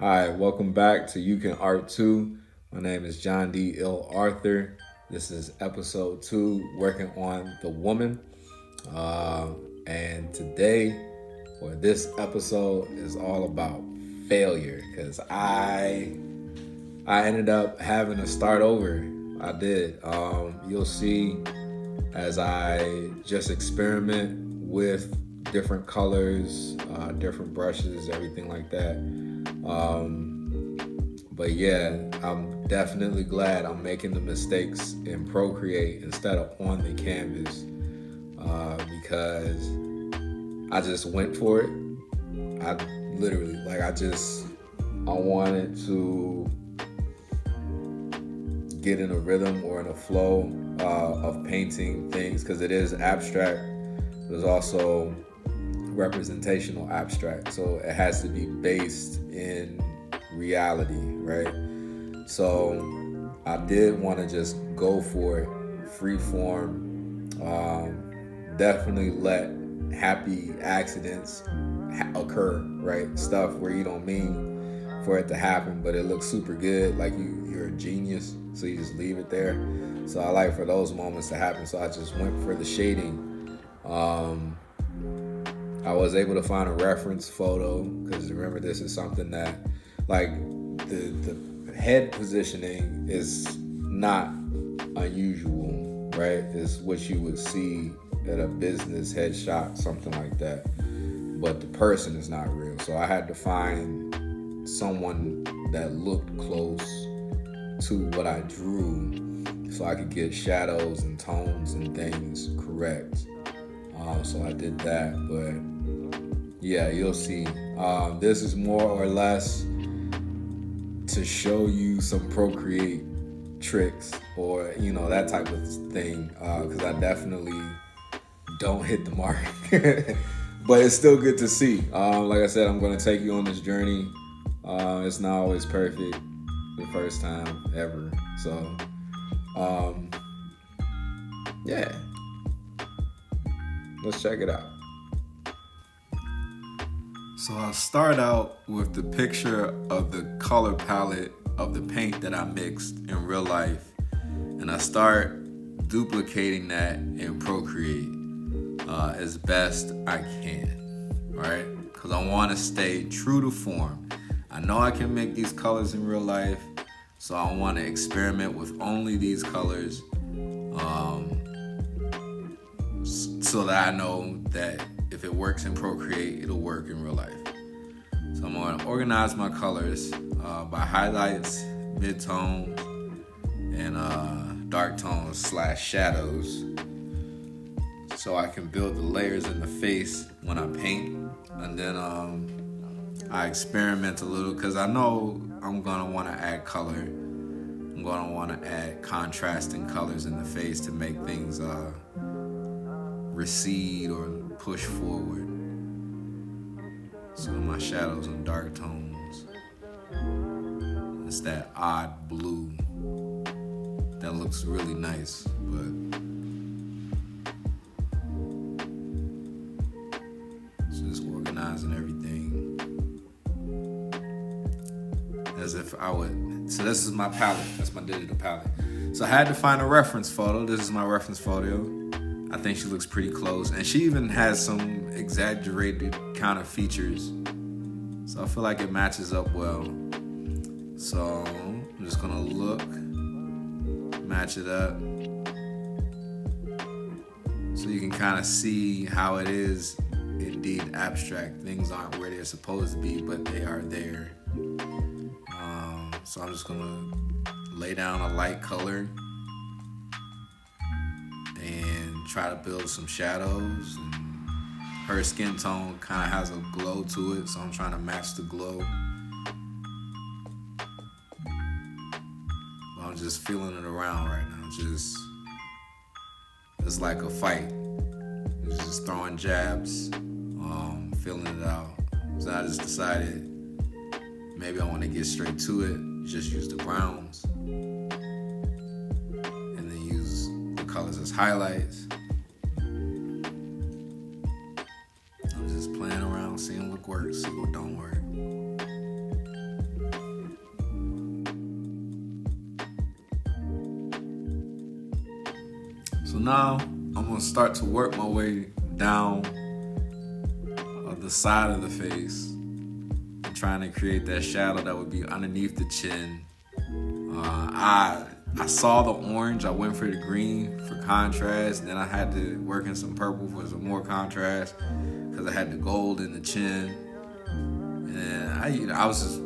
Hi, welcome back to You Can Art Too. My name is Jon D, IllAuthor. This is episode 2, working on the woman. Uh, and today, or this episode, is all about failure because I ended up having to start over. I did. You'll see as I just experiment with different colors, different brushes, everything like that. But yeah, I'm definitely glad I'm making the mistakes in Procreate instead of on the canvas, because I just went for it. I literally, I wanted to get in a rhythm or in a flow of painting things because it is abstract. But it's also representational abstract, so it has to be based in reality, right? So I did want to just go for it, free form. Definitely let happy accidents occur, right? Stuff where you don't mean for it to happen, but it looks super good, like you're a genius, so you just leave it there. So I like for those moments to happen, so I just went for the shading. I was able to find a reference photo because remember, this is something that, like, the head positioning is not unusual, right? It's what you would see at a business headshot, something like that. But the person is not real. So I had to find someone that looked close to what I drew so I could get shadows and tones and things correct. So I did that, but yeah, you'll see. This is more or less to show you some Procreate tricks or that type of thing, because I definitely don't hit the mark. But it's still good to see. Like I said, I'm going to take you on this journey. It's not always perfect the first time ever. So yeah, let's check it out. So I'll start out with the picture of the color palette of the paint that I mixed in real life. And I start duplicating that in Procreate as best I can, right? Because I want to stay true to form. I know I can make these colors in real life, so I want to experiment with only these colors, so that I know that if it works in Procreate, it'll work in real life. So I'm going to organize my colors by highlights, mid-tones, and dark tones / shadows, so I can build the layers in the face when I paint. And then I experiment a little because I know I'm going to want to add color. I'm going to want to add contrasting colors in the face to make things recede or push forward. So my shadows and dark tones, it's that odd blue that looks really nice, but just organizing everything as if I would. So this is my palette. That's my digital palette. So I had to find a reference photo. This is my reference photo. I think she looks pretty close, and she even has some exaggerated kind of features, so I feel like it matches up well. So I'm just gonna look, match it up, so you can kind of see how it is indeed abstract. Things aren't where they're supposed to be, but they are there. So I'm just gonna lay down a light color and try to build some shadows. And her skin tone kind of has a glow to it, so I'm trying to match the glow. But I'm just feeling it around right now. It's like a fight. It's just throwing jabs, feeling it out. So I just decided maybe I want to get straight to it. Just use the browns, and then use the colors as highlights. I'm just playing around, seeing what works, see what don't work. So now I'm gonna start to work my way down the side of the face, and trying to create that shadow that would be underneath the chin. I saw the orange, I went for the green for contrast, and then I had to work in some purple for some more contrast because I had the gold in the chin. And I was just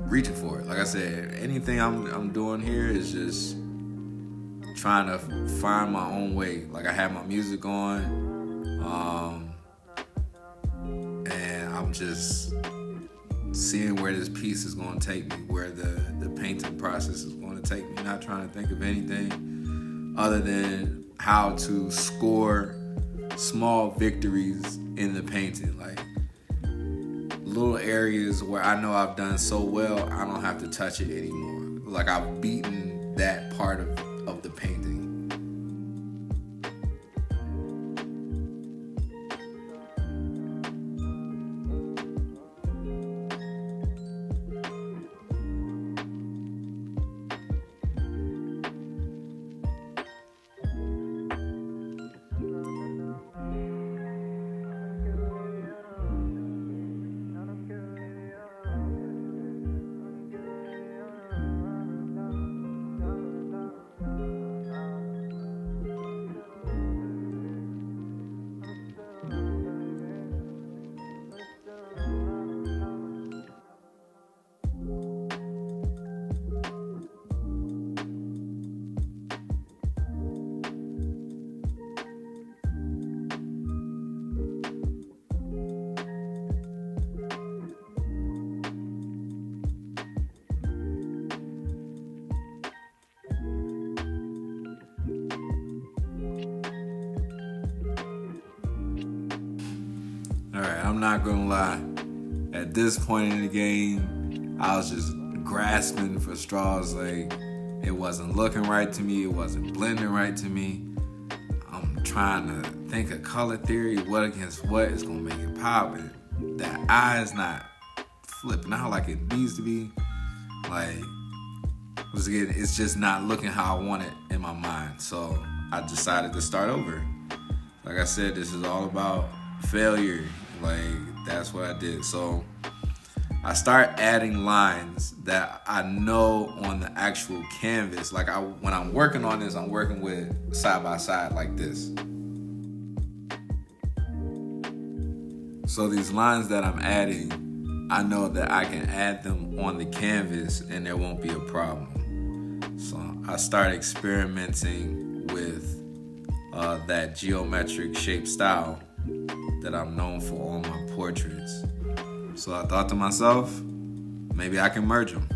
reaching for it. Like I said, anything I'm doing here is just trying to find my own way. Like I had my music on, and I'm just seeing where this piece is going to take me, where the painting process is going to take me. Not trying to think of anything other than how to score small victories in the painting, like little areas where I know I've done so well, I don't have to touch it anymore. Like I've beaten that part of the painting. Alright, I'm not gonna lie. At this point in the game, I was just grasping for straws. Like, it wasn't looking right to me. It wasn't blending right to me. I'm trying to think of color theory. What against what is gonna make it pop? And that eye is not flipping out like it needs to be. Like, it's just not looking how I want it in my mind. So I decided to start over. Like I said, this is all about failure. Like, that's what I did. So I start adding lines that I know on the actual canvas. Like when I'm working on this, I'm working with side by side like this. So these lines that I'm adding, I know that I can add them on the canvas and there won't be a problem. So I start experimenting with that geometric shape style that I'm known for on my portraits. So I thought to myself, maybe I can merge them.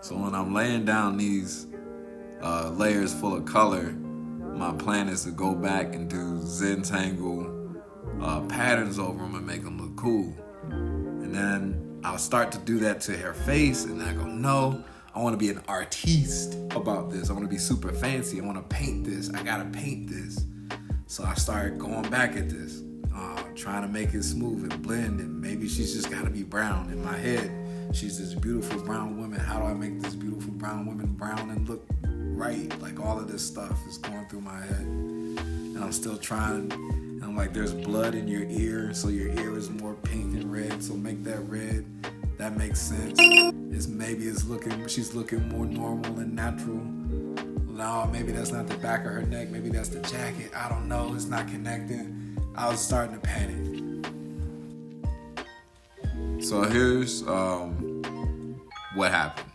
So when I'm laying down these layers full of color, my plan is to go back and do Zentangle patterns over them and make them look cool. And then I'll start to do that to her face, and I go, no, I want to be an artiste about this. I want to be super fancy. I want to paint this. I gotta paint this. So I started going back at this, trying to make it smooth and blend, and maybe she's just gotta be brown. In my head, she's this beautiful brown woman. How do I make this beautiful brown woman brown and look right? Like, all of this stuff is going through my head, and I'm still trying. And I'm like, there's blood in your ear, so your ear is more pink and red, so make that red. That makes sense. She's looking more normal and natural. No, maybe that's not the back of her neck, maybe that's the jacket. I don't know, it's not connecting. I was starting to panic. So here's what happened.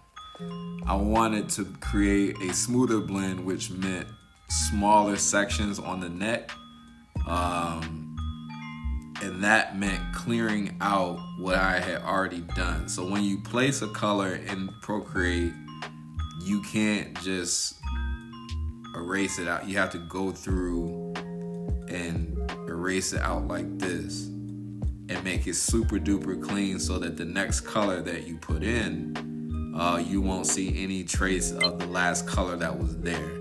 I wanted to create a smoother blend, which meant smaller sections on the neck. And that meant clearing out what I had already done. So when you place a color in Procreate, you can't just erase it out. You have to go through and erase it out like this and make it super duper clean, so that the next color that you put in you won't see any trace of the last color that was there.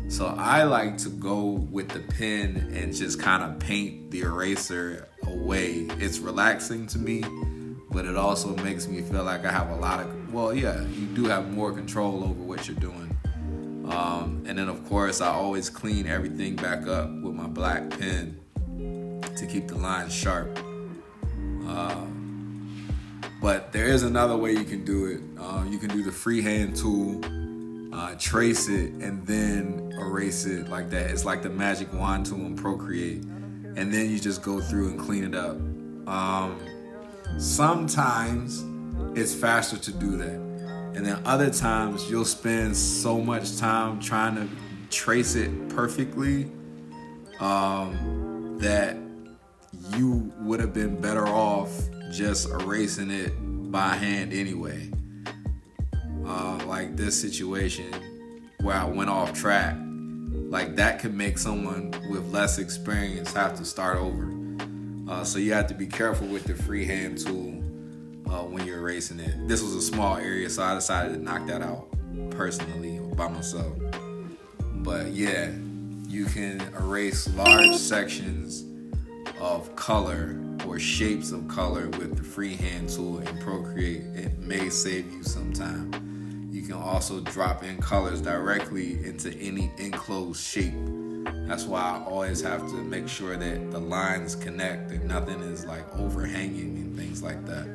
So I like to go with the pen and just kind of paint the eraser away. It's relaxing to me, but it also makes me feel like I have a lot of, well, yeah, you do have more control over what you're doing. And then of course I always clean everything back up with my black pen to keep the lines sharp. But there is another way you can do it. You can do the freehand tool, trace it, and then erase it like that. It's like the magic wand tool in Procreate. And then you just go through and clean it up. Sometimes it's faster to do that. And then other times you'll spend so much time trying to trace it perfectly that you would have been better off just erasing it by hand anyway. Like this situation where I went off track, like that could make someone with less experience have to start over. So you have to be careful with the freehand tool when you're erasing it. This was a small area, so I decided to knock that out personally by myself. But yeah, you can erase large sections of color or shapes of color with the freehand tool in Procreate. It may save you some time. You can also drop in colors directly into any enclosed shape. That's why I always have to make sure that the lines connect and nothing is like overhanging and things like that.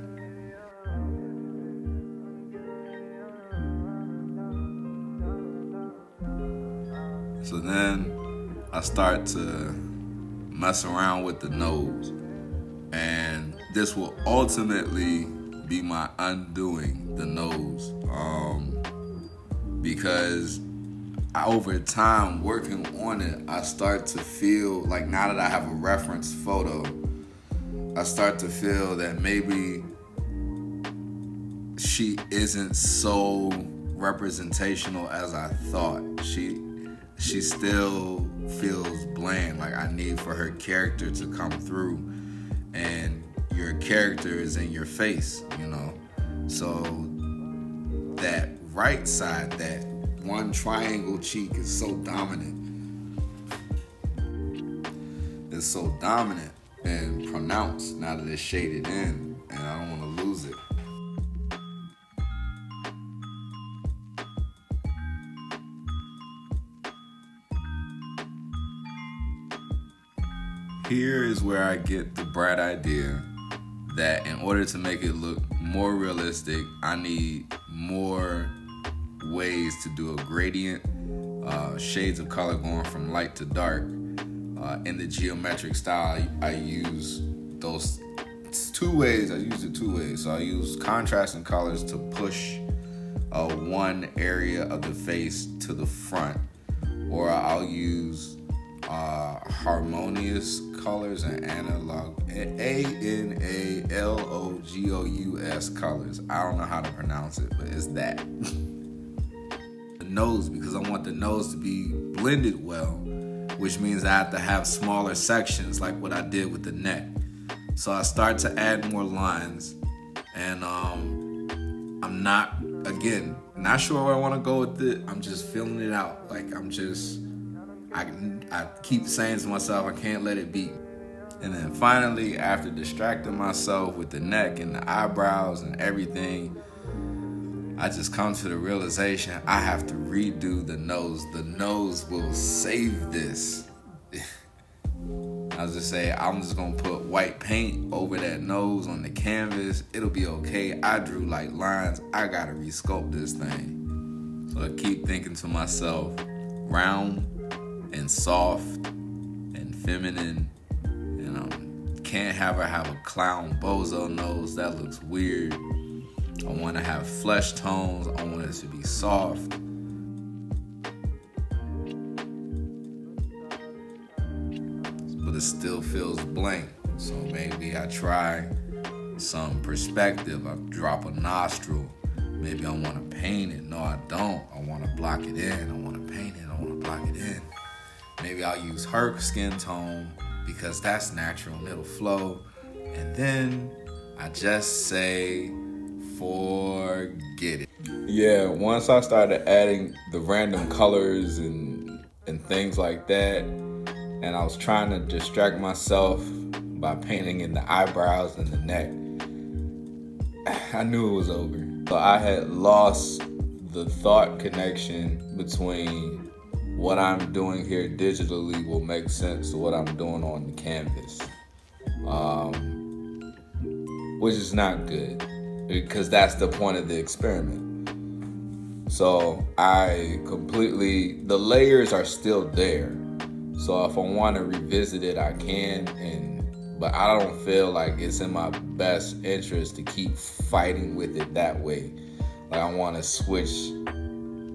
So then I start to mess around with the nose, and this will ultimately be my undoing, the nose, because over time working on it, I start to feel like, now that I have a reference photo, I start to feel that maybe she isn't so representational as I thought. She still feels bland. Like I need for her character to come through, and your character is in your face, you know. So that right side, that one triangle cheek is so dominant. It's so dominant and pronounced now that it's shaded in, and I don't want to lose it. Here is where I get the bright idea that in order to make it look more realistic, I need more ways to do a gradient, shades of color going from light to dark. In the geometric style, I use those two ways. I use it two ways. So I use contrasting colors to push one area of the face to the front, or I'll use harmonious colors and analog, ANALOGOUS colors. I don't know how to pronounce it, but it's that. The nose, because I want the nose to be blended well, which means I have to have smaller sections like what I did with the neck. So I start to add more lines, and I'm not sure where I want to go with it. I'm just feeling it out. Like I keep saying to myself, I can't let it be. And then finally, after distracting myself with the neck and the eyebrows and everything, I just come to the realization I have to redo the nose. The nose will save this. I was just saying, I'm just gonna put white paint over that nose on the canvas. It'll be okay. I drew like lines. I gotta resculpt this thing. So I keep thinking to myself, round and soft and feminine, and can't have her have a clown bozo nose. That looks weird. I want to have flesh tones. I want it to be soft. But it still feels blank. So maybe I try some perspective. I drop a nostril. Maybe I want to paint it. No, I don't. I want to block it in. I want to paint it. I want to block it in. Maybe I'll use her skin tone because that's natural and it'll flow. And then I just say, forget it. Yeah, once I started adding the random colors and things like that, and I was trying to distract myself by painting in the eyebrows and the neck, I knew it was over. So I had lost the thought connection between what I'm doing here digitally will make sense to what I'm doing on the canvas, which is not good because that's the point of the experiment. So the layers are still there. So if I want to revisit it, I can, but I don't feel like it's in my best interest to keep fighting with it that way. Like I want to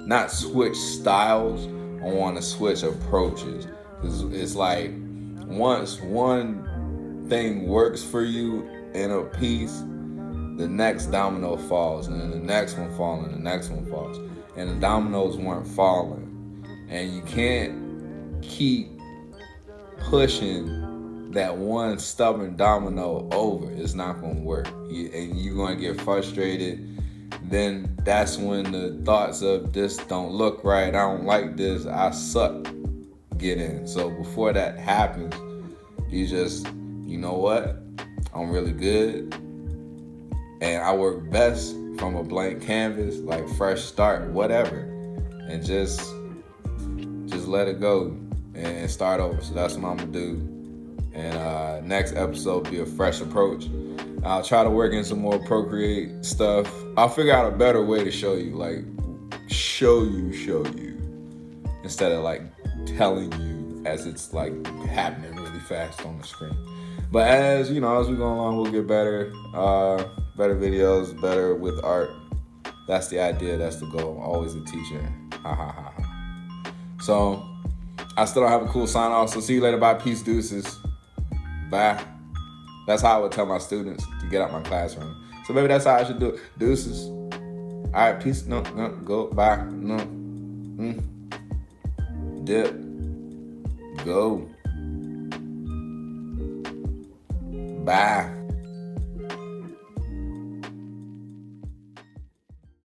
not switch styles, I want to switch approaches. It's like once one thing works for you in a piece, the next domino falls, and then the next one falls, and the next one falls. And the dominoes weren't falling. And you can't keep pushing that one stubborn domino over. It's not going to work. And you're going to get frustrated. Then that's when the thoughts of this don't look right, I don't like this, I suck, get in. So before that happens, you know what? I'm really good. And I work best from a blank canvas, like fresh start, whatever. And just let it go and start over. So that's what I'm gonna do. And next episode be a fresh approach. I'll try to work in some more Procreate stuff. I'll figure out a better way to show you, like show you, instead of like telling you as it's like happening really fast on the screen. But as we go along, we'll get better. Better videos, better with art. That's the idea, that's the goal. Always a teacher. Ha ha ha ha. So I still don't have a cool sign off. So see you later. Bye. Peace, deuces. Bye. That's how I would tell my students to get out my classroom. So maybe that's how I should do it. Deuces. All right, peace. No, go. Bye. No. Dip. Go. Bye.